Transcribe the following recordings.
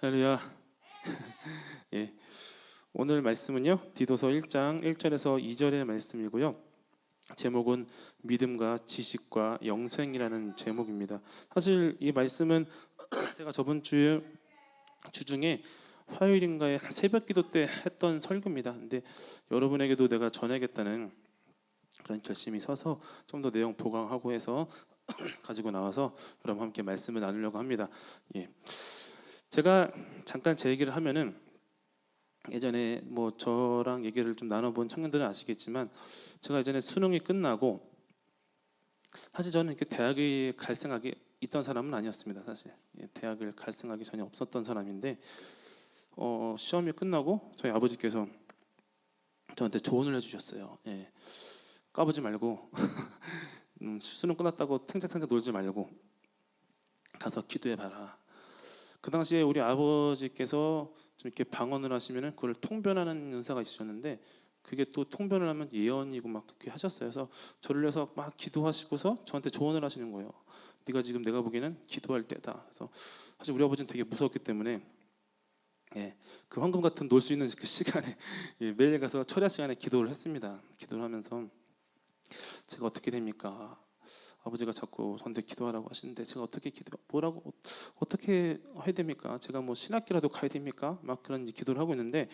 할렐루야. 예, 오늘 말씀은요 디도서 1장 1절에서 2절의 말씀이고요. 제목은 믿음과 지식과 영생이라는 제목입니다. 사실 이 말씀은 제가 저번 주 중에 화요일인가에 새벽 기도 때 했던 설교입니다. 근데 여러분에게도 내가 전하겠다는 그런 결심이 서서 좀 더 내용 보강하고 해서 가지고 나와서 여러분과 함께 말씀을 나누려고 합니다. 예. 제가 잠깐 제 얘기를 하면은 예전에 뭐 저랑 얘기를 좀 나눠본 청년들은 아시겠지만 제가 예전에 수능이 끝나고 사실 저는 이렇게 대학에 갈 생각이 있던 사람은 아니었습니다. 사실 대학을 갈 생각이 전혀 없었던 사람인데 시험이 끝나고 저희 아버지께서 저한테 조언을 해주셨어요. 예, 까부지 말고 수능 끝났다고 탱자탱자 놀지 말고 가서 기도해봐라. 그 당시에 우리 아버지께서 좀 이렇게 방언을 하시면은 그걸 통변하는 은사가 있으셨는데 그게 또 통변을 하면 예언이고 막 그렇게 하셨어요. 그래서 저를 위해서 막 기도하시고서 저한테 조언을 하시는 거예요. 네가 지금 내가 보기에는 기도할 때다. 그래서 사실 우리 아버지는 되게 무서웠기 때문에 그 황금 같은 놀 수 있는 그 시간에 매일 가서 철야 시간에 기도를 했습니다. 기도를 하면서 제가 어떻게 됩니까? 아버지가 자꾸 저한테 기도하라고 하시는데 제가 어떻게 뭐라고 어떻게 해야 됩니까? 제가 뭐 신학교라도 가야 됩니까? 막 그런 기도를 하고 있는데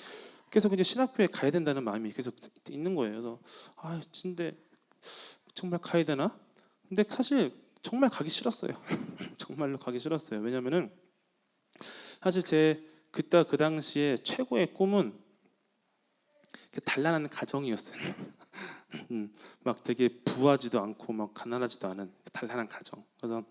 계속 이제 신학교에 가야 된다는 마음이 계속 있는 거예요. 그래서 근데 정말 가야 되나? 근데 사실 정말 가기 싫었어요. 정말로 가기 싫었어요. 왜냐면은 사실 제 그때 그 당시에 최고의 꿈은 단란한 가정이었어요. 막 되게 부하지도 않고 막 가난하지도 않은 단란한 가정. 그래서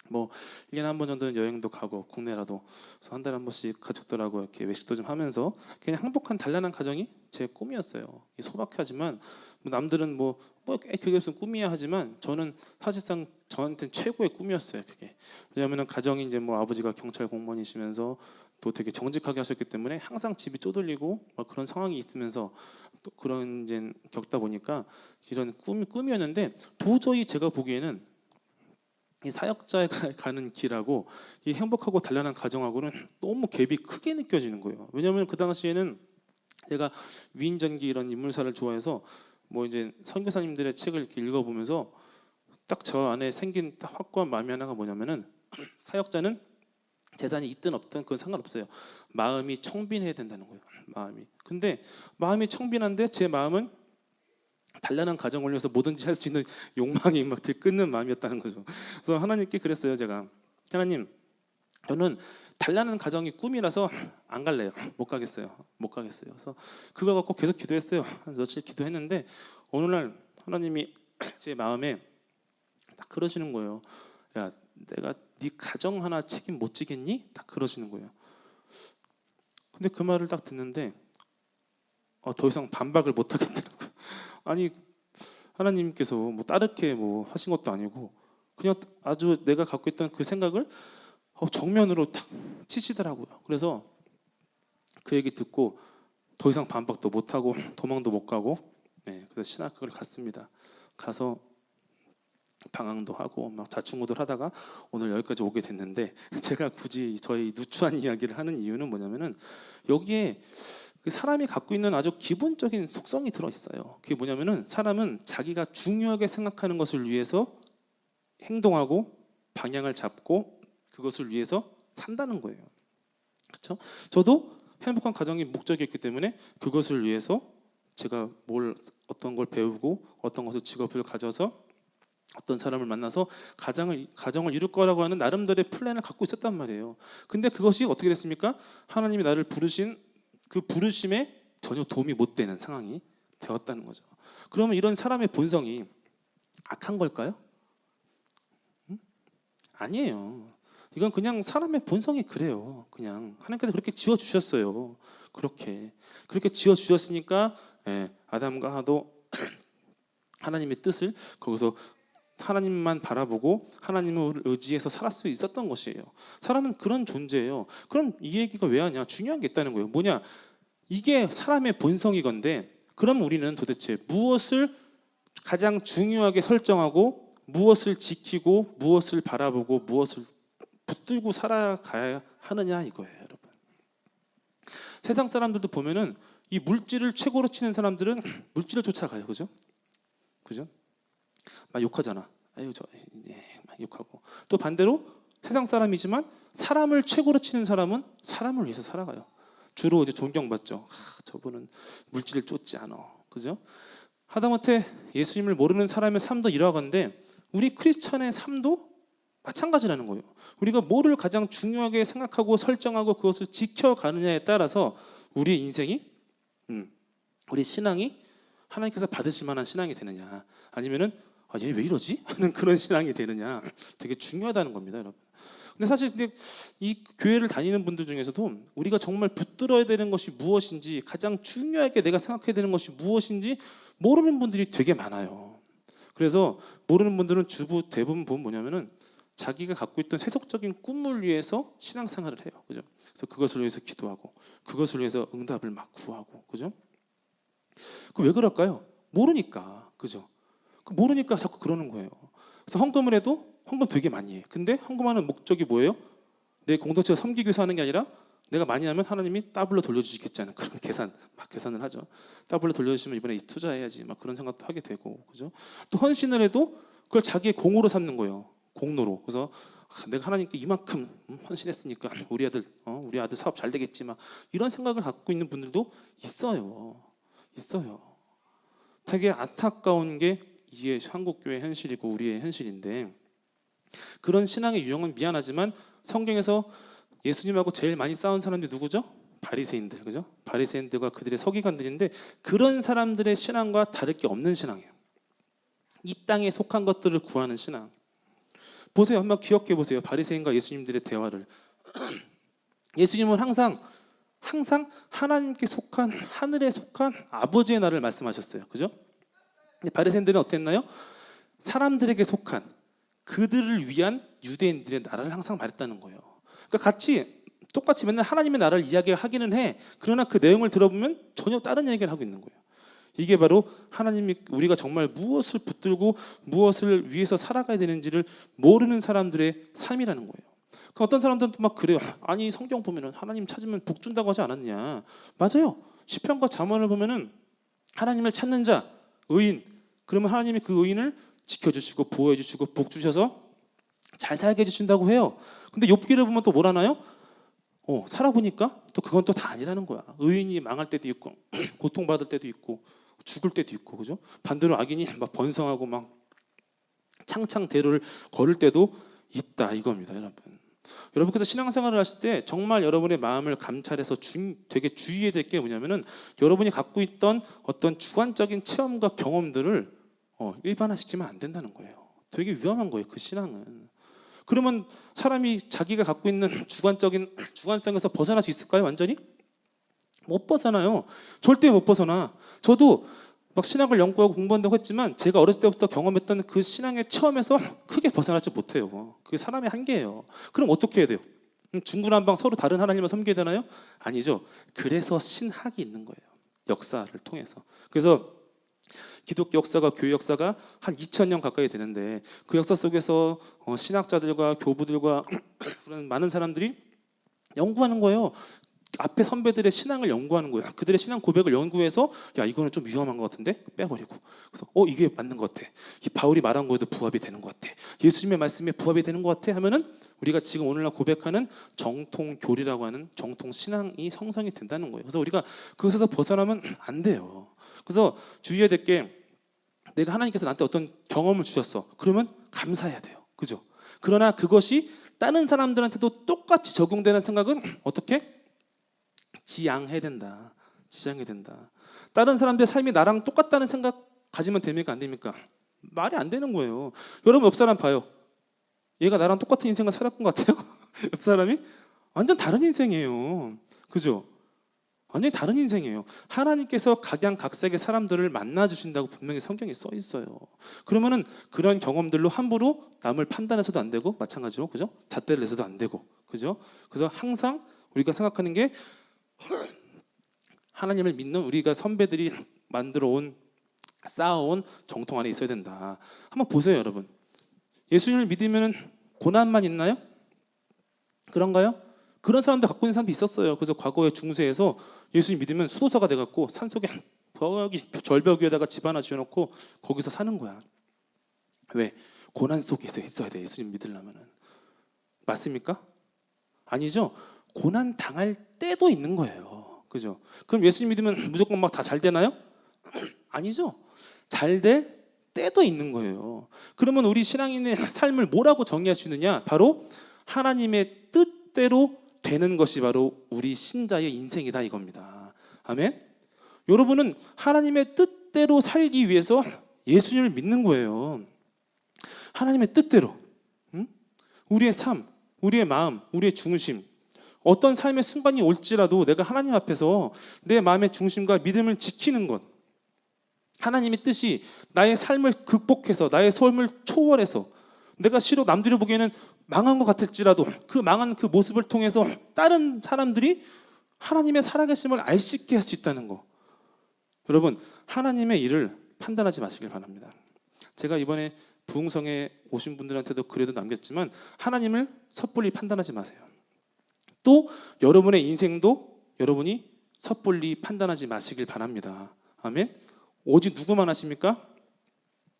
뭐 1년에 한 번 정도는 여행도 가고 국내라도 그래서 한 달에 한 번씩 가족들하고 이렇게 외식도 좀 하면서 그냥 행복한 단란한 가정이 제 꿈이었어요. 소박하지만 뭐 남들은 그게 무슨 꿈이야 하지만 저는 사실상 저한테는 최고의 꿈이었어요. 그게 왜냐하면 가정이 이제 뭐 아버지가 경찰 공무원이시면서 또 되게 정직하게 하셨기 때문에 항상 집이 쪼들리고 그런 상황이 있으면서 또 그런 이제 겪다 보니까 이런 꿈이었는데 도저히 제가 보기에는 이 사역자가 가는 길하고 이 행복하고 단란한 가정하고는 너무 갭이 크게 느껴지는 거예요. 왜냐하면 그 당시에는 제가 위인전기 이런 인물사를 좋아해서 뭐 이제 선교사님들의 책을 이렇게 읽어보면서 딱 저 안에 생긴 딱 확고한 마음이 하나가 뭐냐면은 사역자는 재산이 있든 없든 그건 상관없어요. 마음이 청빈해야 된다는 거예요. 마음이. 근데 마음이 청빈한데 제 마음은 단란한 가정을 위해서 뭐든지 할 수 있는 욕망이 막 들끓는 마음이었다는 거죠. 그래서 하나님께 그랬어요. 제가 하나님, 저는 단란한 가정이 꿈이라서 안 갈래요. 못 가겠어요. 그래서 그거 갖고 계속 기도했어요. 한 며칠 기도했는데 어느 날 하나님이 제 마음에 딱 그러시는 거예요. 야, 내가 네 가정 하나 책임 못 지겠니? 딱 그러시는 거예요. 근데 그 말을 딱 듣는데 더 이상 반박을 못 하겠더라고요. 아니 하나님께서 뭐 따르게 뭐 하신 것도 아니고 그냥 아주 내가 갖고 있던 그 생각을 정면으로 탁 치시더라고요. 그래서 그 얘기 듣고 더 이상 반박도 못 하고 도망도 못 가고 그래서 신학교를 갔습니다. 가서 방황도 하고 막 자충우돌 하다가 오늘 여기까지 오게 됐는데 제가 굳이 저희 누추한 이야기를 하는 이유는 뭐냐면은 여기에 사람이 갖고 있는 아주 기본적인 속성이 들어 있어요. 그게 뭐냐면은 사람은 자기가 중요하게 생각하는 것을 위해서 행동하고 방향을 잡고 그것을 위해서 산다는 거예요. 그렇죠? 저도 행복한 가정이 목적이었기 때문에 그것을 위해서 제가 어떤 걸 배우고 어떤 것을 직업을 가져서 어떤 사람을 만나서 가정을 이룰 거라고 하는 나름대로의 플랜을 갖고 있었단 말이에요. 근데 그것이 어떻게 됐습니까? 하나님이 나를 부르신 그 부르심에 전혀 도움이 못 되는 상황이 되었다는 거죠. 그러면 이런 사람의 본성이 악한 걸까요? 아니에요. 이건 그냥 사람의 본성이 그래요. 그냥 하나님께서 그렇게 지어 주셨어요. 그렇게 지어 주셨으니까 아담과 하도 하나님의 뜻을 거기서 하나님만 바라보고 하나님을 의지해서 살 수 있었던 것이에요. 사람은 그런 존재예요. 그럼 이 얘기가 왜 하냐? 중요한 게 있다는 거예요. 뭐냐? 이게 사람의 본성이건데 그럼 우리는 도대체 무엇을 가장 중요하게 설정하고 무엇을 지키고 무엇을 바라보고 무엇을 붙들고 살아가야 하느냐 이거예요, 여러분. 세상 사람들도 보면은 이 물질을 최고로 치는 사람들은 물질을 쫓아가요, 그죠? 그죠? 막 욕하잖아. 아유 저 막 욕하고 또 반대로 세상 사람이지만 사람을 최고로 치는 사람은 사람을 위해서 살아가요. 주로 이제 존경받죠. 저분은 물질을 쫓지 않아, 그죠? 하다못해 예수님을 모르는 사람의 삶도 이러한데 우리 크리스천의 삶도 마찬가지라는 거예요. 우리가 뭐를 가장 중요하게 생각하고 설정하고 그것을 지켜가느냐에 따라서 우리의 인생이 우리 신앙이 하나님께서 받으실 만한 신앙이 되느냐 아니면은 얘 왜 이러지? 하는 그런 신앙이 되느냐 되게 중요하다는 겁니다, 여러분. 근데 사실 이 교회를 다니는 분들 중에서도 우리가 정말 붙들어야 되는 것이 무엇인지 가장 중요하게 내가 생각해야 되는 것이 무엇인지 모르는 분들이 되게 많아요. 그래서 모르는 분들은 대부분 보면 뭐냐면은 자기가 갖고 있던 세속적인 꿈을 위해서 신앙생활을 해요, 그죠? 그래서 그것을 위해서 기도하고 그것을 위해서 응답을 막 구하고, 그죠? 그 왜 그럴까요? 모르니까, 그죠? 모르니까 자꾸 그러는 거예요. 그래서 헌금을 해도 헌금 되게 많이 해. 근데 헌금하는 목적이 뭐예요? 내 공동체를 섬기기 위해서 하는 게 아니라 내가 많이 하면 하나님이 더블로 돌려주시겠지 하는 그런 계산을 하죠. 더블로 돌려주시면 이번에 투자해야지 막 그런 생각도 하게 되고, 그죠? 또 헌신을 해도 그걸 자기의 공으로 삼는 거예요. 공로로. 그래서 내가 하나님께 이만큼 헌신했으니까 우리 아들 사업 잘 되겠지 막 이런 생각을 갖고 있는 분들도 있어요. 되게 안타까운 게 이게 한국 교회 현실이고 우리의 현실인데 그런 신앙의 유형은 미안하지만 성경에서 예수님하고 제일 많이 싸운 사람들이 누구죠? 바리새인들, 그죠? 바리새인들과 그들의 서기관들인데 그런 사람들의 신앙과 다를 게 없는 신앙이에요. 이 땅에 속한 것들을 구하는 신앙. 보세요, 한번 기억해 보세요. 바리새인과 예수님들의 대화를. 예수님은 항상 하나님께 속한 하늘에 속한 아버지의 나라를 말씀하셨어요, 그죠? 바리새인들은 어땠나요? 사람들에게 속한 그들을 위한 유대인들의 나라를 항상 말했다는 거예요. 그러니까 똑같이 맨날 하나님의 나라를 이야기하기는 해. 그러나 그 내용을 들어보면 전혀 다른 얘기를 하고 있는 거예요. 이게 바로 하나님이 우리가 정말 무엇을 붙들고 무엇을 위해서 살아가야 되는지를 모르는 사람들의 삶이라는 거예요. 그 어떤 사람들은 막 그래요. 아니 성경 보면은 하나님 찾으면 복 준다고 하지 않았냐? 맞아요. 시편과 잠언을 보면은 하나님을 찾는 자, 의인, 그러면 하나님이 그 의인을 지켜주시고 보호해주시고 복 주셔서 잘 살게 해주신다고 해요. 근데 욥기를 보면 또 뭐라나요? 살아보니까 또 그건 또 다 아니라는 거야. 의인이 망할 때도 있고 고통받을 때도 있고 죽을 때도 있고, 그죠? 반대로 악인이 막 번성하고 막 창창 대로를 걸을 때도 있다 이겁니다, 여러분. 여러분께서 신앙생활을 하실 때 정말 여러분의 마음을 감찰해서 되게 주의해야 될 게 뭐냐면은 여러분이 갖고 있던 어떤 주관적인 체험과 경험들을 일반화시키면 안 된다는 거예요. 되게 위험한 거예요, 그 신앙은. 그러면 사람이 자기가 갖고 있는 주관성에서 벗어날 수 있을까요? 완전히? 못 벗어나요. 절대 못 벗어나. 저도 막 신학을 연구하고 공부한다고 했지만 제가 어렸을 때부터 경험했던 그 신앙의 체험에서 크게 벗어나지 못해요. 그게 사람의 한계예요. 그럼 어떻게 해야 돼요? 중구난방 서로 다른 하나님을 섬겨야 되나요? 아니죠. 그래서 신학이 있는 거예요. 역사를 통해서. 그래서 기독교 역사가 교회 역사가 한 2000년 가까이 되는데 그 역사 속에서 신학자들과 교부들과 그런 많은 사람들이 연구하는 거예요. 앞에 선배들의 신앙을 연구하는 거예요. 그들의 신앙 고백을 연구해서 야 이거는 좀 위험한 것 같은데 빼버리고 그래서 이게 맞는 것 같아. 이 바울이 말한 거에도 부합이 되는 것 같아. 예수님의 말씀에 부합이 되는 것 같아 하면은 우리가 지금 오늘날 고백하는 정통교리라고 하는 정통 신앙이 성성이 된다는 거예요. 그래서 우리가 그것에서 벗어나면 안 돼요. 그래서 주의해야 될 게 내가 하나님께서 나한테 어떤 경험을 주셨어. 그러면 감사해야 돼요. 그죠? 그러나 그것이 다른 사람들한테도 똑같이 적용되는 생각은 어떻게? 지양해야 된다. 다른 사람들의 삶이 나랑 똑같다는 생각 가지면 됩니까? 안 됩니까? 말이 안 되는 거예요. 여러분 옆 사람 봐요. 얘가 나랑 똑같은 인생을 살았던 것 같아요? 옆 사람이? 완전 다른 인생이에요. 그죠? 완전히 다른 인생이에요. 하나님께서 각양각색의 사람들을 만나주신다고 분명히 성경에 써 있어요. 그러면은 그런 경험들로 함부로 남을 판단해서도 안 되고 마찬가지로 그죠? 잣대를 내서도 안 되고 그죠? 그래서 항상 우리가 생각하는 게 하나님을 믿는 우리가 선배들이 만들어온 쌓아온 정통 안에 있어야 된다. 한번 보세요, 여러분. 예수님을 믿으면 고난만 있나요? 그런가요? 그런 사람들 갖고 있는 사람도 있었어요. 그래서 과거에 중세에서 예수님 믿으면 수도사가 돼갖고 산속에 거기 절벽 위에다가 집 하나 지어놓고 거기서 사는 거야. 왜? 고난 속에서 있어야 돼. 예수님 믿으려면은. 맞습니까? 아니죠. 고난 당할 때도 있는 거예요. 그죠? 그럼 예수님 믿으면 무조건 막 다 잘 되나요? 아니죠. 잘 될 때도 있는 거예요. 그러면 우리 신앙인의 삶을 뭐라고 정의할 수 있느냐? 바로 하나님의 뜻대로 되는 것이 바로 우리 신자의 인생이다 이겁니다. 아멘. 여러분은 하나님의 뜻대로 살기 위해서 예수님을 믿는 거예요. 하나님의 뜻대로. 우리의 삶, 우리의 마음, 우리의 중심, 어떤 삶의 순간이 올지라도 내가 하나님 앞에서 내 마음의 중심과 믿음을 지키는 것, 하나님의 뜻이 나의 삶을 극복해서 나의 삶을 초월해서 내가 싫어 남들이 보기에는 망한 것 같을지라도 그 망한 그 모습을 통해서 다른 사람들이 하나님의 살아계심을 알 수 있게 할 수 있다는 거. 여러분, 하나님의 일을 판단하지 마시길 바랍니다. 제가 이번에 부흥성에 오신 분들한테도 글에도 남겼지만 하나님을 섣불리 판단하지 마세요. 또 여러분의 인생도 여러분이 섣불리 판단하지 마시길 바랍니다. 아멘. 오직 누구만 하십니까?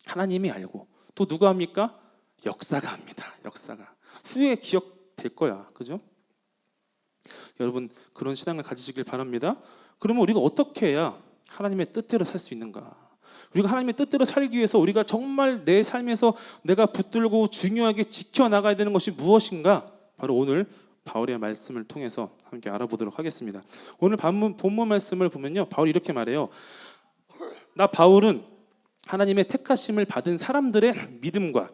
하나님이 알고 또 누가 합니까? 역사가 합니다. 역사가 후에 기억될 거야. 그죠? 여러분 그런 신앙을 가지시길 바랍니다. 그러면 우리가 어떻게 해야 하나님의 뜻대로 살 수 있는가? 우리가 하나님의 뜻대로 살기 위해서 우리가 정말 내 삶에서 내가 붙들고 중요하게 지켜나가야 되는 것이 무엇인가? 바로 오늘 바울의 말씀을 통해서 함께 알아보도록 하겠습니다. 오늘 본문 말씀을 보면요, 바울이 이렇게 말해요. 나 바울은 하나님의 택하심을 받은 사람들의 믿음과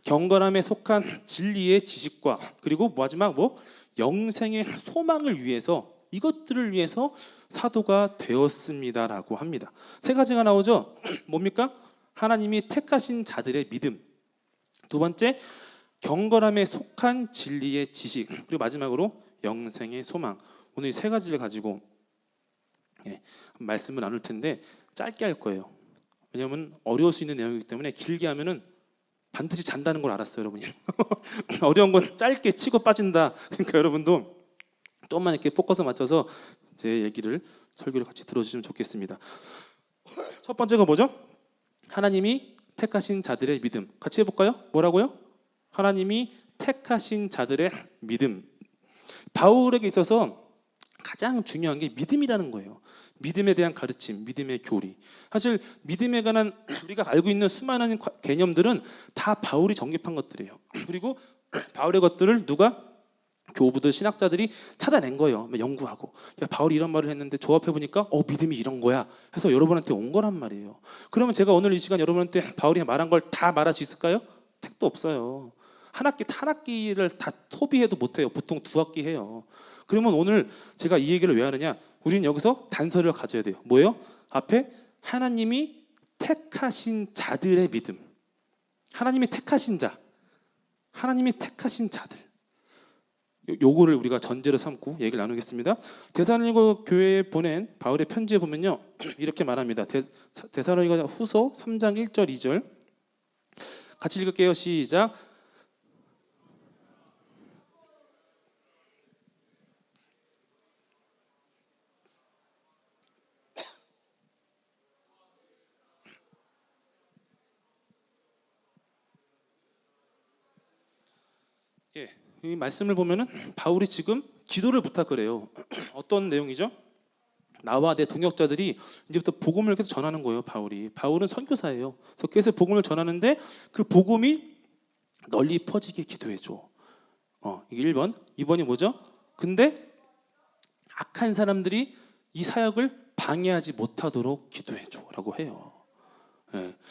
경건함에 속한 진리의 지식과 그리고 마지막 영생의 소망을 위해서 이것들을 위해서 사도가 되었습니다라고 합니다. 세 가지가 나오죠. 뭡니까? 하나님이 택하신 자들의 믿음, 두 번째 경건함에 속한 진리의 지식, 그리고 마지막으로 영생의 소망. 오늘 이 세 가지를 가지고 말씀을 나눌 텐데 짧게 할 거예요. 왜냐하면 어려울 수 있는 내용이기 때문에 길게 하면은 반드시 잔다는 걸 알았어요, 여러분이. 어려운 건 짧게 치고 빠진다. 그러니까 여러분도 조금만 이렇게 포커스 맞춰서 제 얘기를 설교를 같이 들어주시면 좋겠습니다. 첫 번째가 뭐죠? 하나님이 택하신 자들의 믿음. 같이 해볼까요? 뭐라고요? 하나님이 택하신 자들의 믿음. 바울에게 있어서 가장 중요한 게 믿음이라는 거예요. 믿음에 대한 가르침, 믿음의 교리. 사실 믿음에 관한 우리가 알고 있는 수많은 개념들은 다 바울이 정립한 것들이에요. 그리고 바울의 것들을 누가? 교부들, 신학자들이 찾아낸 거예요. 연구하고. 야, 바울이 이런 말을 했는데 조합해보니까 믿음이 이런 거야 해서 여러분한테 온 거란 말이에요. 그러면 제가 오늘 이 시간 여러분한테 바울이 말한 걸 다 말할 수 있을까요? 택도 없어요. 한 학기를 다 소비해도 못해요. 보통 2학기 해요. 그러면 오늘 제가 이 얘기를 왜 하느냐? 우리는 여기서 단서를 가져야 돼요. 뭐예요? 앞에 하나님이 택하신 자들의 믿음. 하나님이 택하신 자. 하나님이 택하신 자들. 요거를 우리가 전제로 삼고 얘기를 나누겠습니다. 데살로니가 교회에 보낸 바울의 편지에 보면요, 이렇게 말합니다. 데살로니가 후서 3장 1절 2절 같이 읽을게요. 시작. 이 말씀을 보면은 바울이 지금 기도를 부탁을 해요. 어떤 내용이죠? 나와 내 동역자들이 이제부터 복음을 계속 전하는 거예요. 바울은 선교사예요. 그래서 계속 복음을 전하는데 그 복음이 널리 퍼지게 기도해줘. 이게 1번. 2번이 뭐죠? 근데 악한 사람들이 이 사역을 방해하지 못하도록 기도해줘라고 해요.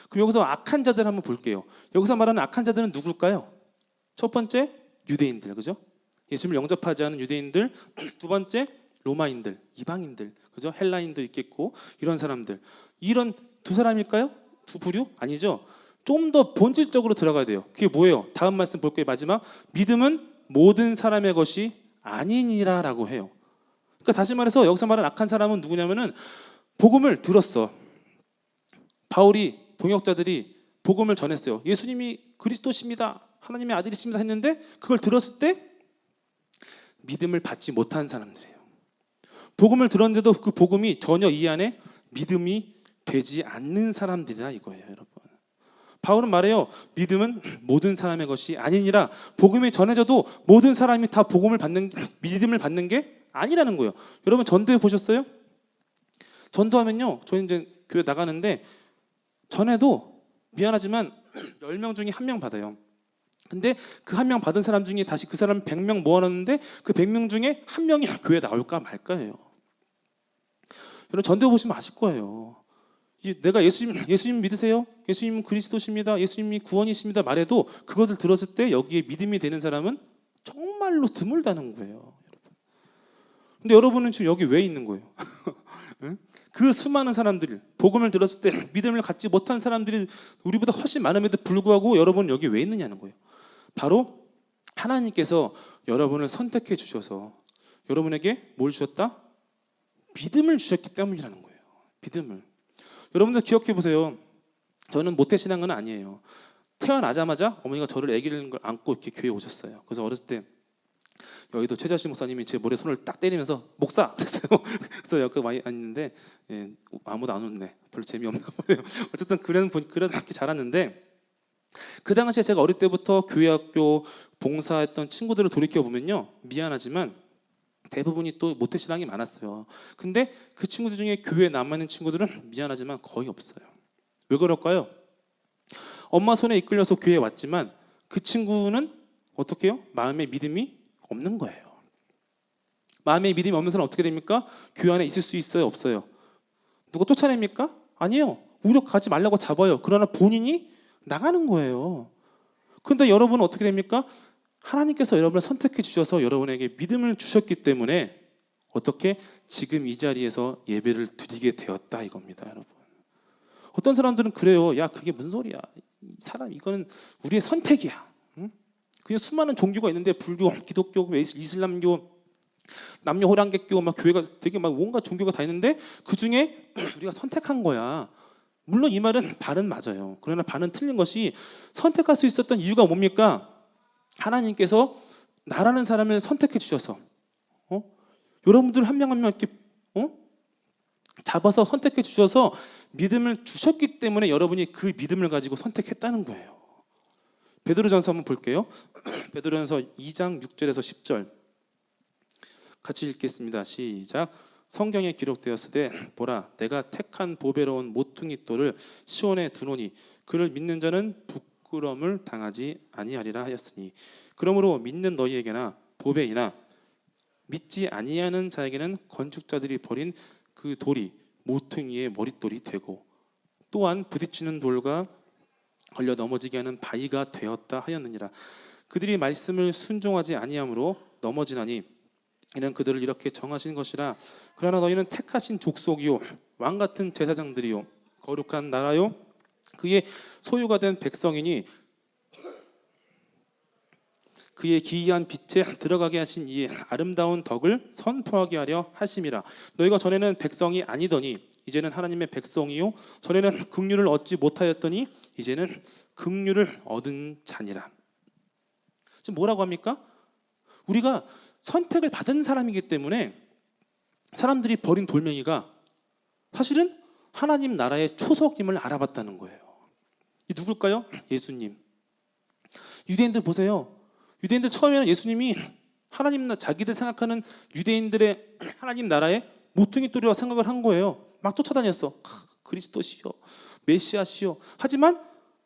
그럼 여기서 악한 자들 한번 볼게요. 여기서 말하는 악한 자들은 누굴까요? 첫 번째 유대인들, 그죠? 예수님을 영접하지 않은 유대인들. 두 번째 로마인들, 이방인들, 그죠? 헬라인도 있겠고 이런 사람들. 이런 두 사람일까요? 두 부류? 아니죠. 좀 더 본질적으로 들어가야 돼요. 그게 뭐예요? 다음 말씀 볼게요. 마지막. 믿음은 모든 사람의 것이 아니니라라고 해요. 그러니까 다시 말해서 여기서 말하는 악한 사람은 누구냐면은 복음을 들었어. 바울이 동역자들이 복음을 전했어요. 예수님이 그리스도십니다. 하나님의 아들이십니다 했는데 그걸 들었을 때 믿음을 받지 못한 사람들이에요. 복음을 들었는데도 그 복음이 전혀 이 안에 믿음이 되지 않는 사람들이라 이거예요, 여러분. 바울은 말해요. 믿음은 모든 사람의 것이 아니니라. 복음이 전해져도 모든 사람이 다 믿음을 받는 게 아니라는 거예요. 여러분 전도해 보셨어요? 전도하면요, 저희 이제 교회 나가는데 전에도 미안하지만 10명 중에 1명 받아요. 근데 그 1명 받은 사람 중에 다시 그 사람 100명 모아놨는데 그 100명 중에 1명이 교회 나올까 말까예요. 여러분 전도해 보시면 아실 거예요. 내가 예수님 믿으세요? 예수님은 그리스도십니다. 예수님이 구원이십니다. 말해도 그것을 들었을 때 여기에 믿음이 되는 사람은 정말로 드물다는 거예요. 근데 여러분은 지금 여기 왜 있는 거예요? 응? 그 수많은 사람들, 복음을 들었을 때 믿음을 갖지 못한 사람들이 우리보다 훨씬 많음에도 불구하고 여러분은 여기 왜 있느냐는 거예요. 바로 하나님께서 여러분을 선택해 주셔서 여러분에게 뭘 주셨다? 믿음을 주셨기 때문이라는 거예요. 믿음을. 여러분들 기억해 보세요. 저는 모태신앙은 아니에요. 태어나자마자 어머니가 저를 아기를 안고 이렇게 교회에 오셨어요. 그래서 어렸을 때 여의도 최자식 목사님이 제 머리에 손을 딱 때리면서 목사 그랬어요. 그래서 여기 많이 앉는데 아무도 안 웃네. 별로 재미없나 보네요. 어쨌든 그래서 이렇게 자랐는데 그 당시에 제가 어릴 때부터 교회 학교 봉사했던 친구들을 돌이켜 보면요, 미안하지만 대부분이 또 모태신앙이 많았어요. 근데 그 친구들 중에 교회에 남아있는 친구들은 미안하지만 거의 없어요. 왜 그럴까요? 엄마 손에 이끌려서 교회에 왔지만 그 친구는 어떻게 해요? 마음에 믿음이 없는 거예요. 마음에 믿음이 없는 사람은 어떻게 됩니까? 교회 안에 있을 수 있어요? 없어요? 누가 쫓아냅니까? 아니에요. 오히려 가지 말라고 잡아요. 그러나 본인이 나가는 거예요. 그런데 여러분은 어떻게 됩니까? 하나님께서 여러분을 선택해 주셔서 여러분에게 믿음을 주셨기 때문에 어떻게 지금 이 자리에서 예배를 드리게 되었다 이겁니다, 여러분. 어떤 사람들은 그래요. 야, 그게 무슨 소리야? 사람 이거는 우리의 선택이야. 응? 그냥 수많은 종교가 있는데 불교, 기독교, 이슬람교, 남녀 호랑객교 막 교회가 되게 막 온갖 종교가 다 있는데 그 중에 우리가 선택한 거야. 물론 이 말은 반은 맞아요. 그러나 반은 틀린 것이 선택할 수 있었던 이유가 뭡니까? 하나님께서 나라는 사람을 선택해 주셔서 여러분들 한 명 한 명 이렇게 잡아서 선택해 주셔서 믿음을 주셨기 때문에 여러분이 그 믿음을 가지고 선택했다는 거예요. 베드로전서 한번 볼게요. 베드로전서 2장 6절에서 10절 같이 읽겠습니다. 시작. 성경에 기록되었으되 보라 내가 택한 보배로운 모퉁이 돌을 시온에 두노니 그를 믿는 자는 부끄러움을 당하지 아니하리라 하였으니 그러므로 믿는 너희에게나 보배이나 믿지 아니하는 자에게는 건축자들이 버린 그 돌이 모퉁이의 머릿돌이 되고 또한 부딪히는 돌과 걸려 넘어지게 하는 바위가 되었다 하였느니라. 그들이 말씀을 순종하지 아니함으로 넘어지나니 이는 그들을 이렇게 정하신 것이라. 그러나 너희는 택하신 족속이요 왕같은 제사장들이요 거룩한 나라요 그의 소유가 된 백성이니 그의 기이한 빛에 들어가게 하신 이의 아름다운 덕을 선포하게 하려 하심이라. 너희가 전에는 백성이 아니더니 이제는 하나님의 백성이요 전에는 긍휼을 얻지 못하였더니 이제는 긍휼을 얻은 자니라. 지금 뭐라고 합니까? 우리가 선택을 받은 사람이기 때문에 사람들이 버린 돌멩이가 사실은 하나님 나라의 초석임을 알아봤다는 거예요. 이 누굴까요? 예수님. 유대인들 보세요. 유대인들 처음에는 예수님이 하나님 자기들 생각하는 유대인들의 하나님 나라의 모퉁이 돌이라고 생각을 한 거예요. 막 쫓아다녔어. 그리스도시요, 메시아시요. 하지만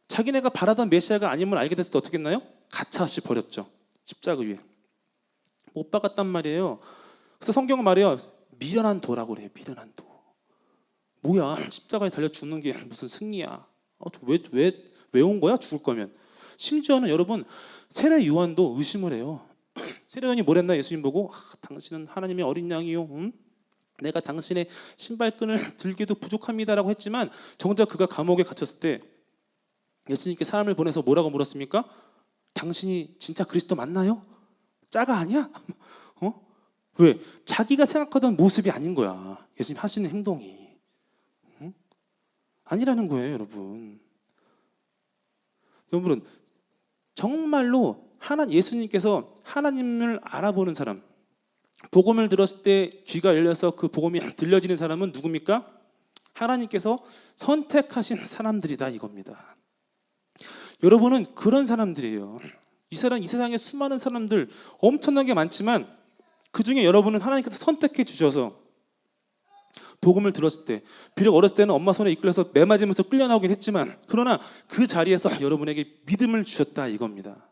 자기네가 바라던 메시아가 아님을 알게 됐을 때 어떻게 했나요? 가차없이 버렸죠. 십자가 위에 못 박았단 말이에요. 그래서 성경은 말해요. 미련한 도라고 그래요. 미련한 도. 뭐야? 십자가에 달려 죽는 게 무슨 승리야? 왜 온 거야? 죽을 거면. 심지어는 여러분 세례 요한도 의심을 해요. 세례 요한이 뭐랬나? 예수님 보고 당신은 하나님의 어린 양이요. 내가 당신의 신발끈을 들기도 부족합니다라고 했지만 정작 그가 감옥에 갇혔을 때 예수님께 사람을 보내서 뭐라고 물었습니까? 당신이 진짜 그리스도 맞나요? 짜가 아니야? 왜? 자기가 생각하던 모습이 아닌 거야. 예수님 하시는 행동이. 아니라는 거예요, 여러분. 여러분, 정말로 예수님께서 하나님을 알아보는 사람, 복음을 들었을 때 귀가 열려서 그 복음이 들려지는 사람은 누굽니까? 하나님께서 선택하신 사람들이다 이겁니다. 여러분은 그런 사람들이에요. 이 세상에 수많은 사람들 엄청나게 많지만 그 중에 여러분은 하나님께서 선택해 주셔서 복음을 들었을 때, 비록 어렸을 때는 엄마 손에 이끌려서 매맞으면서 끌려나오긴 했지만 그러나 그 자리에서 여러분에게 믿음을 주셨다 이겁니다.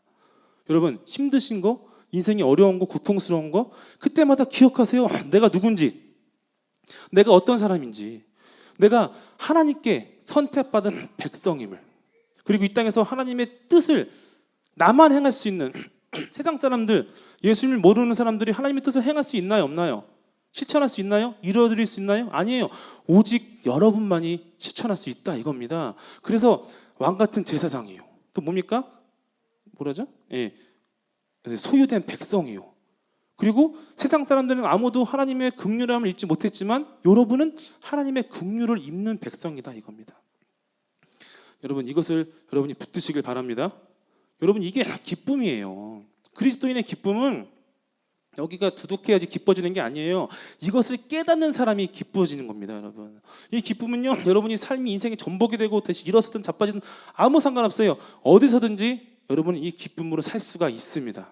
여러분 힘드신 거, 인생이 어려운 거, 고통스러운 거 그때마다 기억하세요. 내가 누군지, 내가 어떤 사람인지, 내가 하나님께 선택받은 백성임을, 그리고 이 땅에서 하나님의 뜻을 나만 행할 수 있는 세상 사람들, 예수님을 모르는 사람들이 하나님의 뜻을 행할 수 있나요? 없나요? 실천할 수 있나요? 이루어드릴 수 있나요? 아니에요. 오직 여러분만이 실천할 수 있다 이겁니다. 그래서 왕같은 제사장이요. 또 뭡니까? 뭐라죠? 예, 소유된 백성이요. 그리고 세상 사람들은 아무도 하나님의 긍휼함을 잊지 못했지만 여러분은 하나님의 긍휼을 입는 백성이다 이겁니다. 여러분 이것을 여러분이 붙드시길 바랍니다. 여러분 이게 기쁨이에요. 그리스도인의 기쁨은 여기가 두둑해야지 기뻐지는 게 아니에요. 이것을 깨닫는 사람이 기뻐지는 겁니다, 여러분. 이 기쁨은요, 여러분이 삶이 인생의 전복이 되고 다시 일어서든 자빠지든 아무 상관없어요. 어디서든지 여러분은 이 기쁨으로 살 수가 있습니다.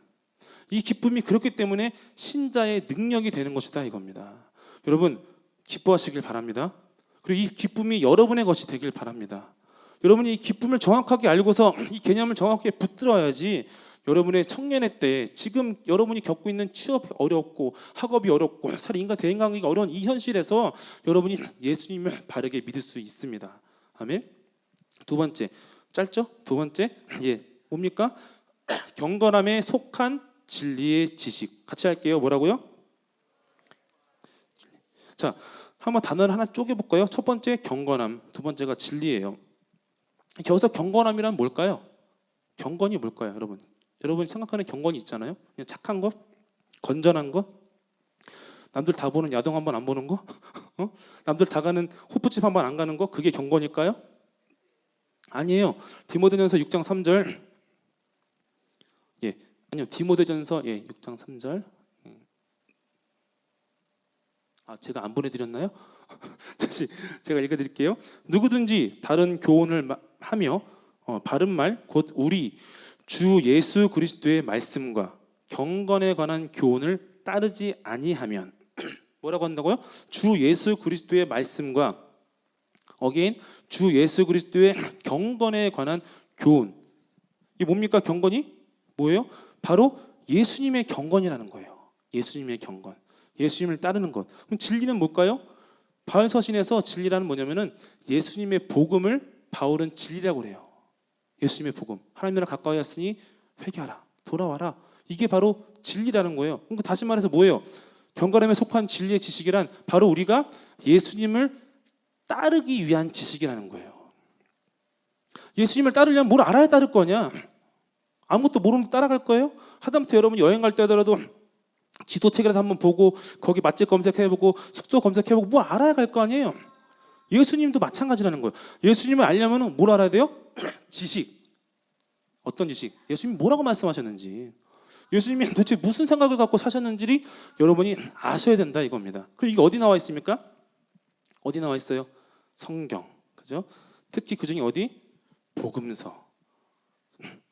이 기쁨이 그렇기 때문에 신자의 능력이 되는 것이다 이겁니다. 여러분 기뻐하시길 바랍니다. 그리고 이 기쁨이 여러분의 것이 되길 바랍니다. 여러분이 이 기쁨을 정확하게 알고서 이 개념을 정확하게 붙들어야지 여러분의 청년의 때, 지금 여러분이 겪고 있는 취업이 어렵고 학업이 어렵고 인간 대인관계가 어려운 이 현실에서 여러분이 예수님을 바르게 믿을 수 있습니다. 아멘. 두 번째, 짧죠? 두 번째, 뭡니까? 경건함에 속한 진리의 지식. 같이 할게요. 뭐라고요? 자, 한번 단어를 하나 쪼개볼까요? 첫 번째 경건함, 두 번째가 진리예요. 여기서 경건함이란 뭘까요? 경건이 뭘까요, 여러분? 여러분 생각하는 경건이 있잖아요. 그냥 착한 거, 건전한 거, 남들 다 보는 야동 한번 안 보는 거, 남들 다 가는 호프집 한번 안 가는 거, 그게 경건일까요? 아니에요. 디모데전서 6장 3절. 아니요. 디모데전서 6장 3절. 제가 안 보내드렸나요? 다시 제가 읽어드릴게요. 누구든지 다른 교훈을 하며 바른 말, 곧 우리 주 예수 그리스도의 말씀과 경건에 관한 교훈을 따르지 아니하면 뭐라고 한다고요? 주 예수 그리스도의 말씀과 주 예수 그리스도의 경건에 관한 교훈. 이게 뭡니까? 경건이 뭐예요? 바로 예수님의 경건이라는 거예요. 예수님의 경건, 예수님을 따르는 것. 그럼 진리는 뭘까요? 바울 서신에서 진리라는 뭐냐면은 예수님의 복음을 바울은 진리라고 그래요. 예수님의 복음, 하나님이랑 가까이 왔으니 회개하라, 돌아와라. 이게 바로 진리라는 거예요. 그러니까 다시 말해서 뭐예요? 경건함에 속한 진리의 지식이란 바로 우리가 예수님을 따르기 위한 지식이라는 거예요. 예수님을 따르려면 뭘 알아야 따를 거냐? 아무것도 모르면 따라갈 거예요? 하다못해 여러분 여행 갈 때 하더라도 지도책이라도 한번 보고 거기 맛집 검색해보고 숙소 검색해보고 뭐 알아야 갈 거 아니에요? 예수님도 마찬가지라는 거예요. 예수님을 알려면 뭘 알아야 돼요? 지식. 어떤 지식? 예수님이 뭐라고 말씀하셨는지, 예수님이 도대체 무슨 생각을 갖고 사셨는지를 여러분이 아셔야 된다 이겁니다. 그리고 이게 어디 나와 있습니까? 어디 나와 있어요? 성경. 그죠? 특히 그 중에 어디? 복음서.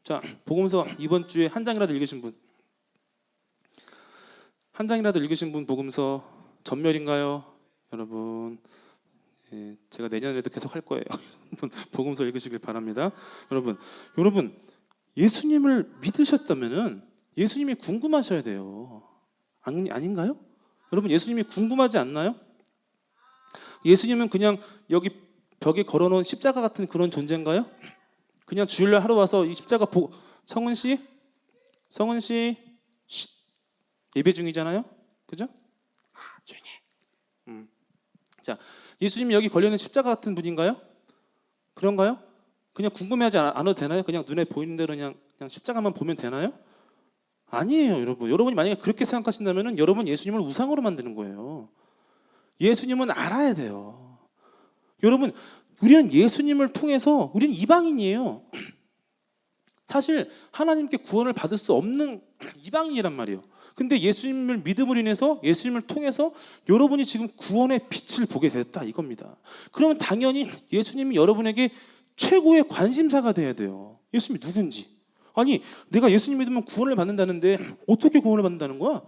자, 복음서 이번 주에 한 장이라도 읽으신 분, 한 장이라도 읽으신 분 복음서 전멸인가요? 여러분, 제가 내년에도 계속 할 거예요. 복음서 읽으시길 바랍니다. 여러분 예수님을 믿으셨다면은 예수님이 궁금하셔야 돼요. 아닌가요? 여러분 예수님이 궁금하지 않나요? 예수님은 그냥 여기 벽에 걸어놓은 십자가 같은 그런 존재인가요? 그냥 주일날 하루 와서 이 십자가 성은 씨, 예배 중이잖아요, 그죠? 조용히. 자, 예수님이 여기 걸려있는 십자가 같은 분인가요? 그런가요? 그냥 궁금해하지 않아도 되나요? 그냥 눈에 보이는 대로 그냥 십자가만 보면 되나요? 아니에요, 여러분. 여러분이 만약에 그렇게 생각하신다면 여러분 예수님을 우상으로 만드는 거예요. 예수님은 알아야 돼요. 여러분, 우리는 예수님을 통해서 우리는 이방인이에요. 사실 하나님께 구원을 받을 수 없는 이방인이란 말이에요. 근데 예수님을 믿음으로 인해서 예수님을 통해서 여러분이 지금 구원의 빛을 보게 됐다 이겁니다. 그러면 당연히 예수님이 여러분에게 최고의 관심사가 돼야 돼요. 예수님이 누군지. 아니 내가 예수님 믿으면 구원을 받는다는데 어떻게 구원을 받는다는 거야?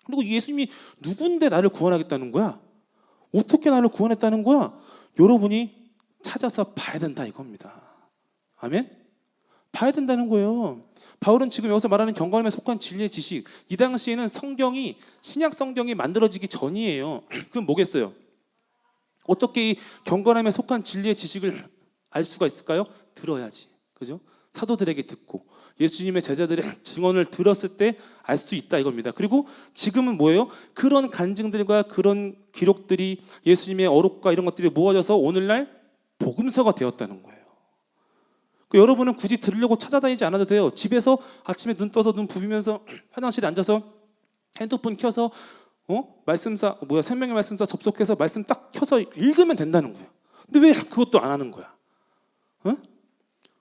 그리고 예수님이 누군데 나를 구원하겠다는 거야? 어떻게 나를 구원했다는 거야? 여러분이 찾아서 봐야 된다 이겁니다. 아멘? 봐야 된다는 거예요. 바울은 지금 여기서 말하는 경건함에 속한 진리의 지식, 이 당시에는 성경이 신약 성경이 만들어지기 전이에요. 그럼 뭐겠어요? 어떻게 이 경건함에 속한 진리의 지식을 알 수가 있을까요? 들어야지. 그죠? 사도들에게 듣고 예수님의 제자들의 증언을 들었을 때 알 수 있다 이겁니다. 그리고 지금은 뭐예요? 그런 간증들과 그런 기록들이 예수님의 어록과 이런 것들이 모아져서 오늘날 복음서가 되었다는 거예요. 여러분은 굳이 들으려고 찾아다니지 않아도 돼요. 집에서 아침에 눈 떠서 눈 부비면서 화장실에 앉아서 핸드폰 켜서 생명의 말씀사 접속해서 말씀 딱 켜서 읽으면 된다는 거예요. 근데 왜 그것도 안 하는 거야?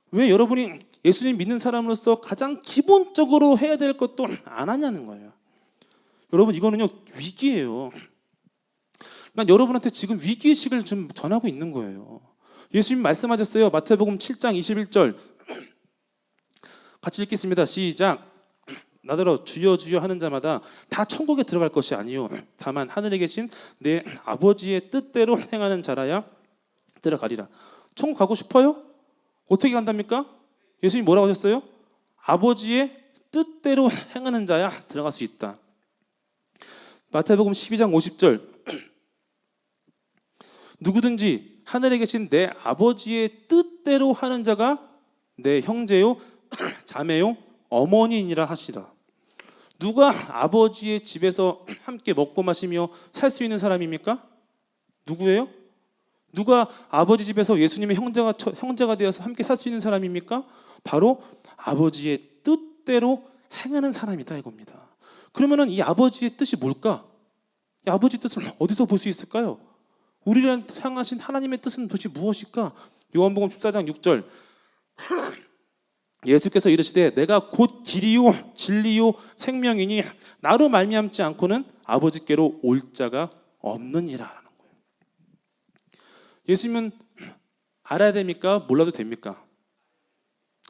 왜 여러분이 예수님 믿는 사람으로서 가장 기본적으로 해야 될 것도 안 하냐는 거예요. 여러분 이거는요 위기예요. 난 여러분한테 지금 위기의식을 좀 전하고 있는 거예요. 예수님 말씀하셨어요. 마태복음 7장 21절 같이 읽겠습니다. 시작. 나더러 주여 주여 하는 자마다 다 천국에 들어갈 것이 아니요 다만 하늘에 계신 내 아버지의 뜻대로 행하는 자라야 들어가리라. 천국 가고 싶어요? 어떻게 간답니까? 예수님 뭐라고 하셨어요? 아버지의 뜻대로 행하는 자야 들어갈 수 있다. 마태복음 12장 50절 누구든지 하늘에 계신 내 아버지의 뜻대로 하는 자가 내 형제요 자매요 어머니이니라 하시라. 누가 아버지의 집에서 함께 먹고 마시며 살 수 있는 사람입니까? 누구예요? 누가 아버지 집에서 예수님의 형제가 되어서 함께 살 수 있는 사람입니까? 바로 아버지의 뜻대로 행하는 사람이다 이겁니다. 그러면은 이 아버지의 뜻이 뭘까? 이 아버지의 뜻을 어디서 볼 수 있을까요? 우리를 향하신 하나님의 뜻은 도대체 무엇일까? 요한복음 14장 6절 예수께서 이르시되 내가 곧 길이요 진리요 생명이니 나로 말미암지 않고는 아버지께로 올 자가 없느니라 라는 거예요. 예수님은 알아야 됩니까? 몰라도 됩니까?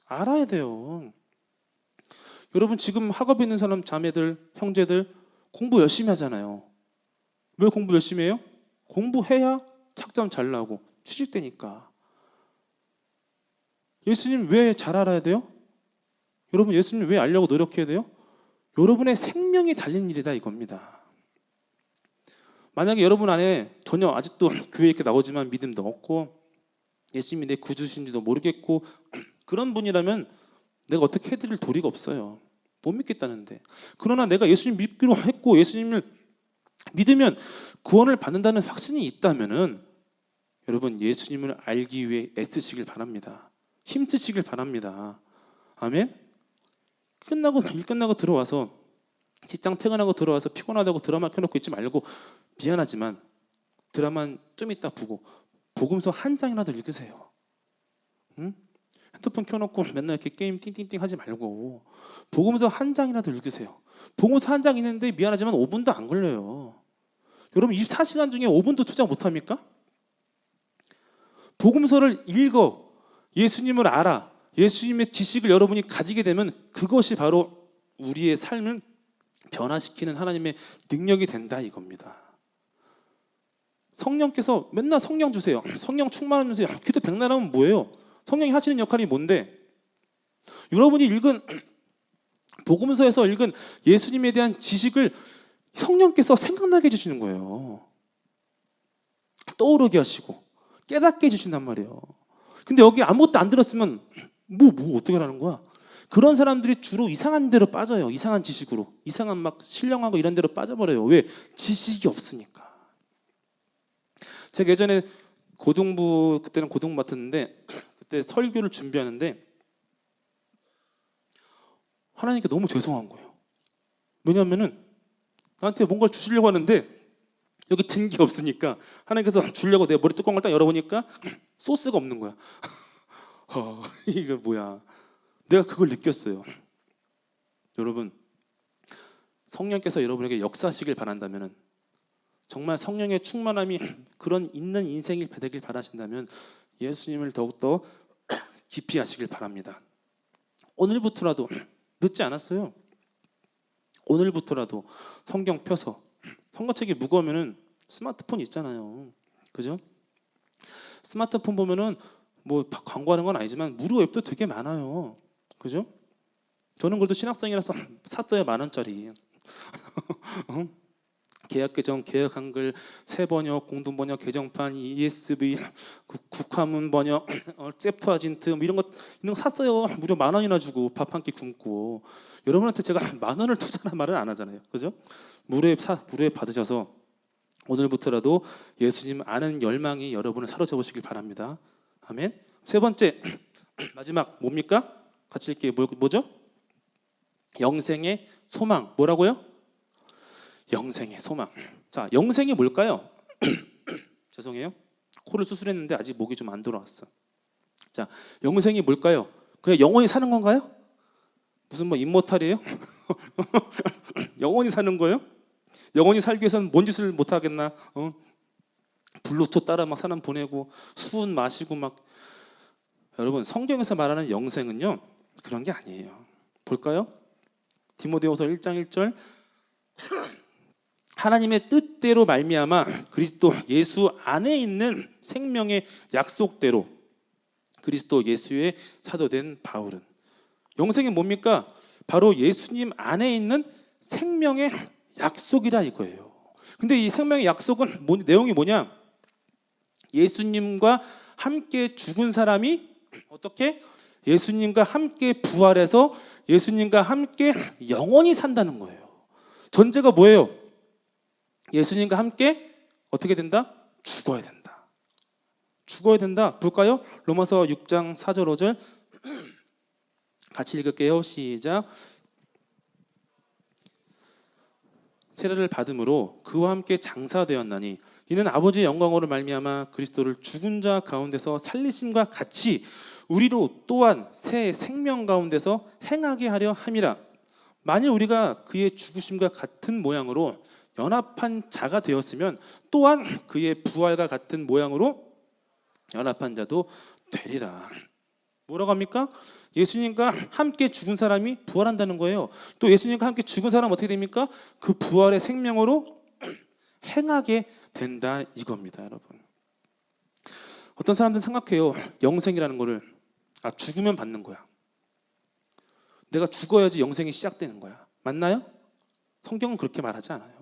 알아야 돼요. 여러분 지금 학업에 있는 사람 자매들 형제들 공부 열심히 하잖아요. 왜 공부 열심히 해요? 공부해야 학점 잘 나오고 취직되니까. 예수님 왜 잘 알아야 돼요? 여러분 예수님 왜 알려고 노력해야 돼요? 여러분의 생명이 달린 일이다 이겁니다. 만약에 여러분 안에 전혀 아직도 교회에 이렇게 나오지만 믿음도 없고 예수님이 내 구주신지도 모르겠고 그런 분이라면 내가 어떻게 해드릴 도리가 없어요. 못 믿겠다는데. 그러나 내가 예수님 믿기로 했고 예수님을 믿으면 구원을 받는다는 확신이 있다면은 여러분 예수님을 알기 위해 애쓰시길 바랍니다. 힘쓰시길 바랍니다. 아멘. 일 끝나고 들어와서 직장 퇴근하고 들어와서 피곤하다고 드라마 켜놓고 있지 말고 미안하지만 드라마는 좀 이따 보고 복음서 한 장이라도 읽으세요. 응? 핸드폰 켜놓고 맨날 이렇게 게임 띵띵띵 하지 말고 복음서 한 장이라도 읽으세요. 복음서 한 장 있는데 미안하지만 5분도 안 걸려요. 여러분 24시간 중에 5분도 투자 못합니까? 복음서를 읽어 예수님을 알아 예수님의 지식을 여러분이 가지게 되면 그것이 바로 우리의 삶을 변화시키는 하나님의 능력이 된다 이겁니다. 성령께서 맨날 성령 주세요. 성령 충만함 주세요. 기도 백날하면 뭐예요? 성령이 하시는 역할이 뭔데? 여러분이 읽은 복음서에서 읽은 예수님에 대한 지식을 성령께서 생각나게 해주시는 거예요. 떠오르게 하시고 깨닫게 해주신단 말이에요. 근데 여기 아무것도 안 들었으면 뭐 어떻게 하라는 거야? 그런 사람들이 주로 이상한 데로 빠져요. 이상한 지식으로. 이상한 막 신령하고 이런 데로 빠져버려요. 왜? 지식이 없으니까. 제가 예전에 그때는 고등부 맡았는데 그때 설교를 준비하는데 하나님께 너무 죄송한 거예요. 왜냐하면은 나한테 뭔가를 주시려고 하는데 여기 든 게 없으니까 하나님께서 주려고 내가 머리 뚜껑을 딱 열어보니까 소스가 없는 거야. 이거 뭐야? 내가 그걸 느꼈어요. 여러분 성령께서 여러분에게 역사하시길 바란다면, 정말 성령의 충만함이 그런 있는 인생이 되길 바라신다면 예수님을 더욱더 깊이 하시길 바랍니다. 오늘부터라도 늦지 않았어요. 오늘부터라도 성경 펴서, 성가책이 무거우면은 스마트폰 있잖아요. 그죠? 스마트폰 보면은 뭐 광고하는 건 아니지만 무료 앱도 되게 많아요. 그죠? 저는 그래도 신학생이라서 샀어요. 10,000원짜리. 개혁 개정, 개혁 한글, 새 번역, 공동 번역, 개정판, ESV, 국화문 번역, 셉투아진트 뭐 이런 거 샀어요. 무려 10,000원이나 주고 밥 한 끼 굶고. 여러분한테 제가 10,000원을 투자하는 말은 안 하잖아요. 그죠? 무료에 받으셔서 오늘부터라도 예수님 아는 열망이 여러분을 사로잡으시길 바랍니다. 아멘. 세 번째, 마지막 뭡니까? 같이 읽게요. 뭐죠? 영생의 소망. 뭐라고요? 영생의 소망. 자, 영생이 뭘까요? 죄송해요. 코를 수술했는데 아직 목이 좀 안 돌아왔어. 자, 영생이 뭘까요? 그냥 영원히 사는 건가요? 무슨 뭐 임모탈이에요? 영원히 사는 거예요? 영원히 살기 위해서는 뭔 짓을 못 하겠나? 불로초 따라 막 사람 보내고 수은 마시고 막. 여러분, 성경에서 말하는 영생은요 그런 게 아니에요. 볼까요? 디모데후서 1장 1절. 하나님의 뜻대로 말미암아 그리스도 예수 안에 있는 생명의 약속대로 그리스도 예수의 사도된 바울은. 영생이 뭡니까? 바로 예수님 안에 있는 생명의 약속이라 이거예요. 근데 이 생명의 약속은 내용이 뭐냐? 예수님과 함께 죽은 사람이 어떻게? 예수님과 함께 부활해서 예수님과 함께 영원히 산다는 거예요. 전제가 뭐예요? 예수님과 함께 어떻게 된다? 죽어야 된다. 죽어야 된다. 볼까요? 로마서 6장 4절 5절 같이 읽을게요. 시작. 세례를 받음으로 그와 함께 장사되었나니 이는 아버지의 영광으로 말미암아 그리스도를 죽은 자 가운데서 살리심과 같이 우리로 또한 새 생명 가운데서 행하게 하려 함이라. 만일 우리가 그의 죽으심과 같은 모양으로 연합한 자가 되었으면 또한 그의 부활과 같은 모양으로 연합한 자도 되리라. 뭐라고 합니까? 예수님과 함께 죽은 사람이 부활한다는 거예요. 또 예수님과 함께 죽은 사람은 어떻게 됩니까? 그 부활의 생명으로 행하게 된다 이겁니다, 여러분. 어떤 사람들은 생각해요. 영생이라는 거를 죽으면 받는 거야. 내가 죽어야지 영생이 시작되는 거야. 맞나요? 성경은 그렇게 말하지 않아요.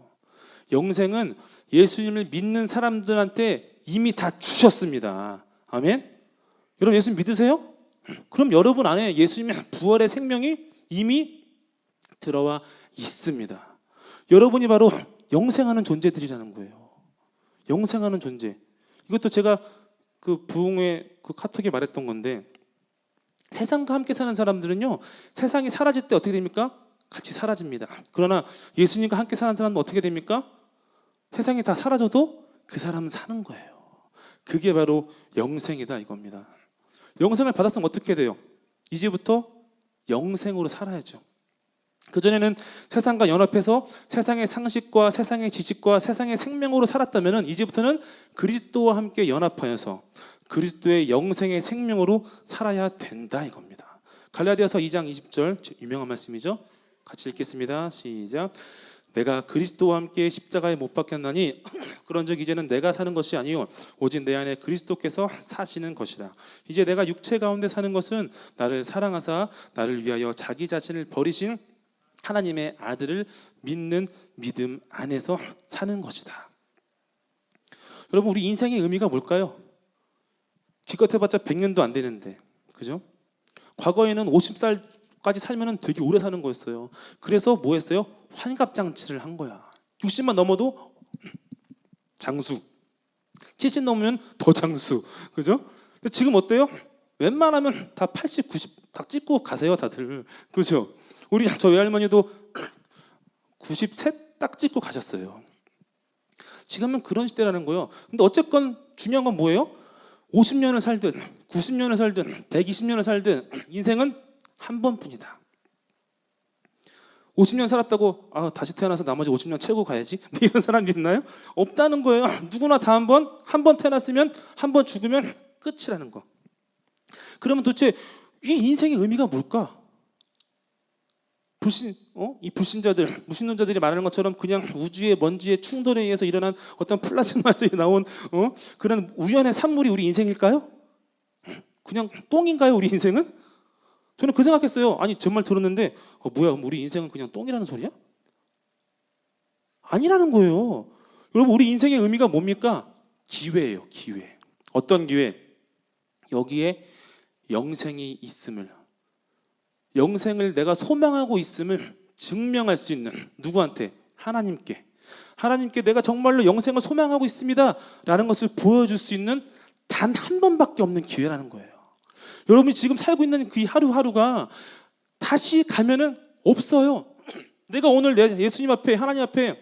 영생은 예수님을 믿는 사람들한테 이미 다 주셨습니다. 아멘? 여러분 예수님 믿으세요? 그럼 여러분 안에 예수님의 부활의 생명이 이미 들어와 있습니다. 여러분이 바로 영생하는 존재들이라는 거예요. 영생하는 존재. 이것도 제가 그 부흥회 그 카톡에 말했던 건데, 세상과 함께 사는 사람들은요 세상이 사라질 때 어떻게 됩니까? 같이 사라집니다. 그러나 예수님과 함께 사는 사람은 어떻게 됩니까? 세상이 다 사라져도 그 사람은 사는 거예요. 그게 바로 영생이다 이겁니다. 영생을 받았으면 어떻게 돼요? 이제부터 영생으로 살아야죠. 그전에는 세상과 연합해서 세상의 상식과 세상의 지식과 세상의 생명으로 살았다면 이제부터는 그리스도와 함께 연합하여서 그리스도의 영생의 생명으로 살아야 된다 이겁니다. 갈라디아서 2장 20절 유명한 말씀이죠. 같이 읽겠습니다. 시작. 내가 그리스도와 함께 십자가에 못 박혔나니 그런즉 이제는 내가 사는 것이 아니요 오직 내 안에 그리스도께서 사시는 것이라. 이제 내가 육체 가운데 사는 것은 나를 사랑하사 나를 위하여 자기 자신을 버리신 하나님의 아들을 믿는 믿음 안에서 사는 것이다. 여러분 우리 인생의 의미가 뭘까요? 기껏 해봤자 100년도 안 되는데, 그죠? 과거에는 50살까지 살면 되게 오래 사는 거였어요. 그래서 뭐 했어요? 환갑잔치를 한 거야. 60만 넘어도 장수, 70 넘으면 더 장수, 그죠? 근데 지금 어때요? 웬만하면 다 80, 90 딱 찍고 가세요 다들, 그죠? 우리 저 외할머니도 93 딱 찍고 가셨어요. 지금은 그런 시대라는 거예요. 근데 어쨌건 중요한 건 뭐예요? 50년을 살든 90년을 살든 120년을 살든 인생은 한 번뿐이다. 50년 살았다고 다시 태어나서 나머지 50년 채우고 가야지 이런 사람이 있나요? 없다는 거예요. 누구나 다 한 번 태어났으면 한 번 죽으면 끝이라는 거. 그러면 도대체 이 인생의 의미가 뭘까? 이 불신자들, 무신론자들이 말하는 것처럼 그냥 우주의 먼지의 충돌에 의해서 일어난 어떤 플라즈마에서 나온 그런 우연의 산물이 우리 인생일까요? 그냥 똥인가요, 우리 인생은? 저는 그 생각했어요. 아니 정말 들었는데 뭐야, 우리 인생은 그냥 똥이라는 소리야? 아니라는 거예요. 여러분, 우리 인생의 의미가 뭡니까? 기회예요, 기회. 어떤 기회? 여기에 영생이 있음을, 영생을 내가 소망하고 있음을 증명할 수 있는, 누구한테? 하나님께. 하나님께 내가 정말로 영생을 소망하고 있습니다 라는 것을 보여줄 수 있는 단 한 번밖에 없는 기회라는 거예요. 여러분이 지금 살고 있는 그 하루하루가 다시 가면은 없어요. 내가 오늘 예수님 앞에, 하나님 앞에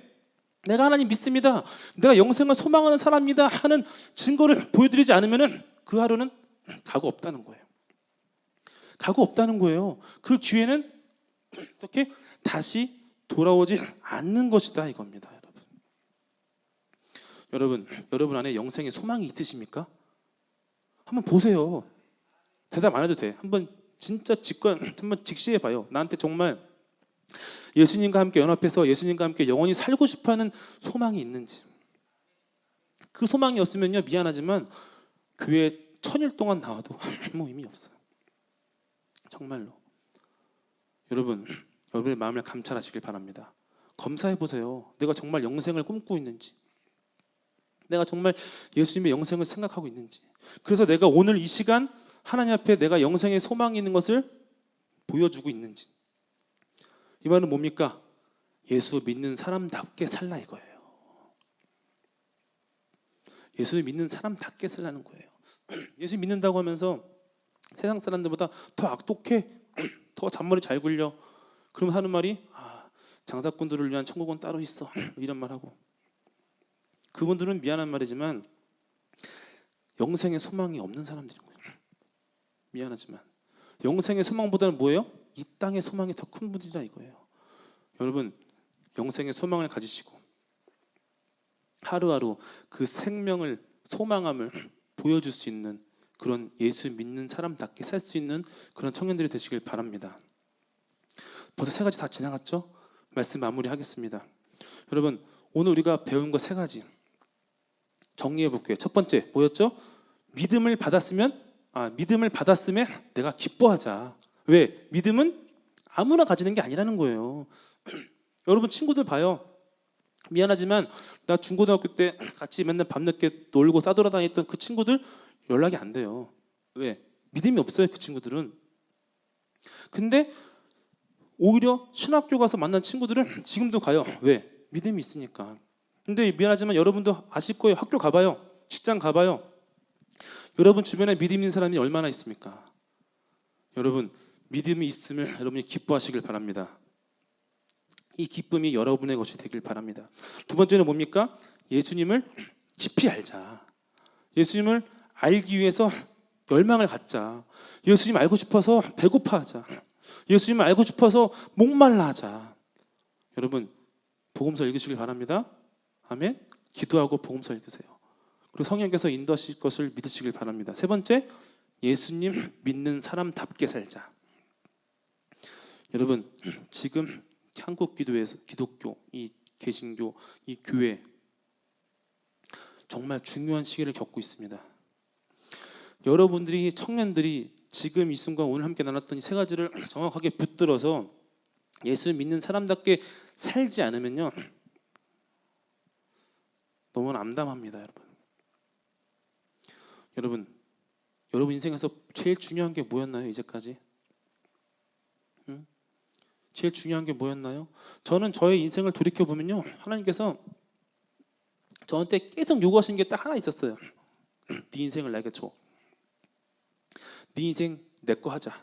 내가 하나님 믿습니다, 내가 영생을 소망하는 사람입니다 하는 증거를 보여드리지 않으면은 그 하루는 가고 없다는 거예요. 가고 없다는 거예요. 그 기회는 어떻게 다시 돌아오지 않는 것이다 이겁니다. 여러분 안에 영생의 소망이 있으십니까? 한번 보세요. 대답 안 해도 돼. 한번 진짜 한번 직시해 봐요. 나한테 정말 예수님과 함께 연합해서 예수님과 함께 영원히 살고 싶어하는 소망이 있는지. 그 소망이 없으면요, 미안하지만 교회 1000일 동안 나와도 아무 의미 없어요. 정말로. 여러분의 마음을 감찰하시길 바랍니다. 검사해 보세요. 내가 정말 영생을 꿈꾸고 있는지, 내가 정말 예수님의 영생을 생각하고 있는지. 그래서 내가 오늘 이 시간 하나님 앞에 내가 영생의 소망이 있는 것을 보여주고 있는지. 이 말은 뭡니까? 예수 믿는 사람답게 살라 이거예요. 예수 믿는 사람답게 살라는 거예요. 예수 믿는다고 하면서 세상 사람들보다 더 악독해, 더 잔머리 잘 굴려, 그럼 하는 말이 장사꾼들을 위한 천국은 따로 있어, 이런 말하고. 그분들은 미안한 말이지만 영생의 소망이 없는 사람들인 거예요. 미안하지만 영생의 소망보다는 뭐예요? 이 땅의 소망이 더 큰 분이라 이거예요. 여러분, 영생의 소망을 가지시고 하루하루 그 생명을, 소망함을 보여줄 수 있는 그런 예수 믿는 사람답게 살 수 있는 그런 청년들이 되시길 바랍니다. 벌써 3가지 다 지나갔죠? 말씀 마무리하겠습니다. 여러분, 오늘 우리가 배운 거 3가지 정리해 볼게요. 첫 번째 뭐였죠? 믿음을 받았으면 내가 기뻐하자. 왜? 믿음은 아무나 가지는 게 아니라는 거예요. 여러분, 친구들 봐요. 미안하지만 나 중고등학교 때 같이 맨날 밤늦게 놀고 싸돌아다녔던 그 친구들 연락이 안 돼요. 왜? 믿음이 없어요, 그 친구들은. 근데 오히려 신학교 가서 만난 친구들은 지금도 가요. 왜? 믿음이 있으니까. 근데 미안하지만 여러분도 아실 거예요. 학교 가봐요. 직장 가봐요. 여러분 주변에 믿음 있는 사람이 얼마나 있습니까? 여러분, 믿음이 있음을 여러분이 기뻐하시길 바랍니다. 이 기쁨이 여러분의 것이 되길 바랍니다. 두 번째는 뭡니까? 예수님을 깊이 알자. 예수님을 알기 위해서 열망을 갖자. 예수님 알고 싶어서 배고파하자. 예수님을 알고 싶어서 목말라 하자. 여러분, 복음서 읽으시길 바랍니다. 아멘. 기도하고 복음서 읽으세요. 그리고 성령께서 인도하실 것을 믿으시길 바랍니다. 세 번째, 예수님 믿는 사람답게 살자. 여러분, 지금 한국 기도에서 기독교, 이 개신교, 이 교회 정말 중요한 시기를 겪고 있습니다. 여러분들이, 청년들이 지금 이 순간 오늘 함께 나눴던 이 3가지를 정확하게 붙들어서 예수 믿는 사람답게 살지 않으면요, 너무 암담합니다. 여러분 인생에서 제일 중요한 게 뭐였나요? 이제까지? 제일 중요한 게 뭐였나요? 저는 저의 인생을 돌이켜보면요, 하나님께서 저한테 계속 요구하신 게 딱 하나 있었어요. 네 인생을 나에게 줘. 네 인생 내 거 하자.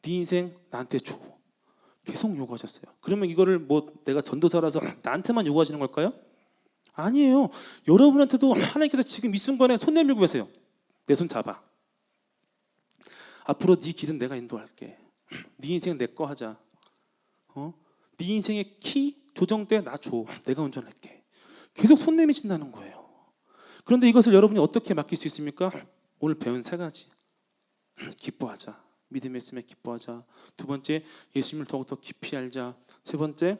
네 인생 나한테 줘. 계속 요구하셨어요. 그러면 이거를 뭐 내가 전도사라서 나한테만 요구하시는 걸까요? 아니에요. 여러분한테도 하나님께서 지금 이 순간에 손 내밀고 계세요. 내 손 잡아. 앞으로 네 길은 내가 인도할게. 네 인생 내 거 하자. 네 인생의 키 조정대 나 줘. 내가 운전할게. 계속 손 내미신다는 거예요. 그런데 이것을 여러분이 어떻게 맡길 수 있습니까? 오늘 배운 세 가지. 기뻐하자. 믿음의 있음에 기뻐하자. 두 번째, 예수님을 더욱더 깊이 알자. 세 번째,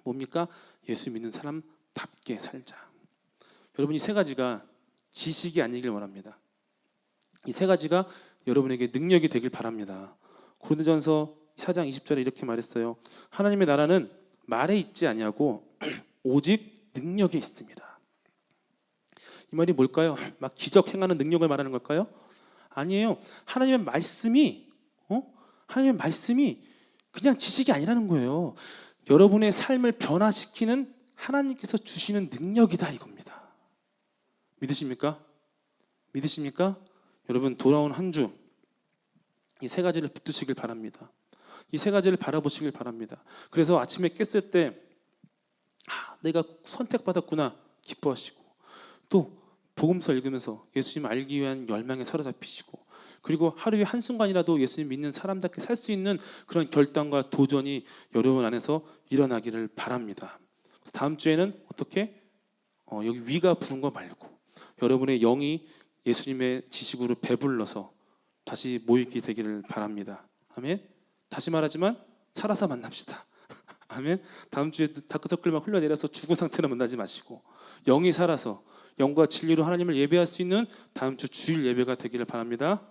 뭡니까? 예수 믿는 사람답게 살자. 여러분 이 세 가지가 지식이 아니길 원합니다. 이 세 가지가 여러분에게 능력이 되길 바랍니다. 고린도전서 4장 20절에 이렇게 말했어요. 하나님의 나라는 말에 있지 아니하고 오직 능력에 있습니다. 이 말이 뭘까요? 막 기적 행하는 능력을 말하는 걸까요? 아니에요. 하나님의 말씀이 그냥 지식이 아니라는 거예요. 여러분의 삶을 변화시키는 하나님께서 주시는 능력이다 이겁니다. 믿으십니까? 믿으십니까? 여러분 돌아온 한 주 이 세 가지를 붙드시길 바랍니다. 이 세 가지를 바라보시길 바랍니다. 그래서 아침에 깼을 때 내가 선택받았구나 기뻐하시고, 또 복음서 읽으면서 예수님 알기 위한 열망에 사로잡히시고, 그리고 하루에 한순간이라도 예수님 믿는 사람답게 살 수 있는 그런 결단과 도전이 여러분 안에서 일어나기를 바랍니다. 다음 주에는 어떻게 여기 위가 부른 거 말고 여러분의 영이 예수님의 지식으로 배불러서 다시 모이게 되기를 바랍니다. 아멘. 다시 말하지만 살아서 만납시다. 아멘. 다음 주에 다크서클만 흘러내려서 죽은 상태로 만나지 마시고 영이 살아서 영과 진리로 하나님을 예배할 수 있는 다음 주 주일 예배가 되기를 바랍니다.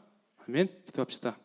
아멘. 기도합시다.